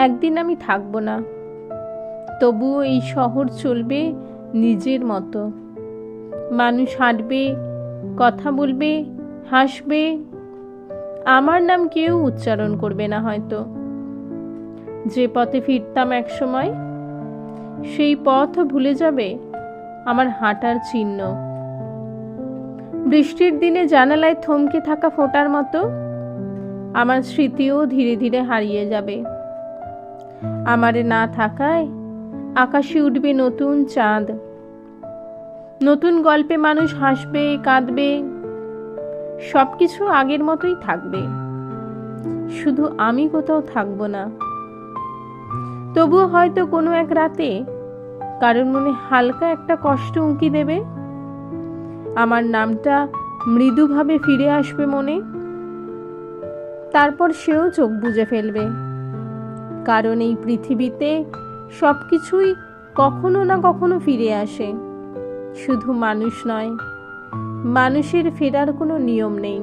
একদিন আমি থাকবো না, তবুও এই শহর চলবে নিজের মতো। মানুষ হাঁটবে, কথা বলবে, হাসবে, আমার নাম কেউ উচ্চারণ করবে না হয়তো। যে পথে ফিরতাম একসময়, সেই পথ ভুলে যাবে আমার হাঁটার চিহ্ন। বৃষ্টির দিনে জানালায় থমকে থাকা ফোঁটার মতো আমার স্মৃতিও ধীরে ধীরে হারিয়ে যাবে। আমার না থাকায় আকাশে উঠবে নতুন চাঁদ, নতুন গল্পে মানুষ হাসবে, কাঁদবে, সবকিছু আগের মতোই থাকবে, শুধু আমি কোথাও থাকবো না। তবুও হয়তো কোনো এক রাতে কারোর মনে হালকা একটা কষ্ট উঁকি দেবে, আমার নামটা মৃদুভাবে ফিরে আসবে মনে। তারপর সেও চোখ বুজে ফেলবে, কারণ এই পৃথিবীতে সবকিছুই কখনো না কখনো ফিরে আসে, শুধু মানুষ নয়। মানুষের ফেরার কোনো নিয়ম নেই।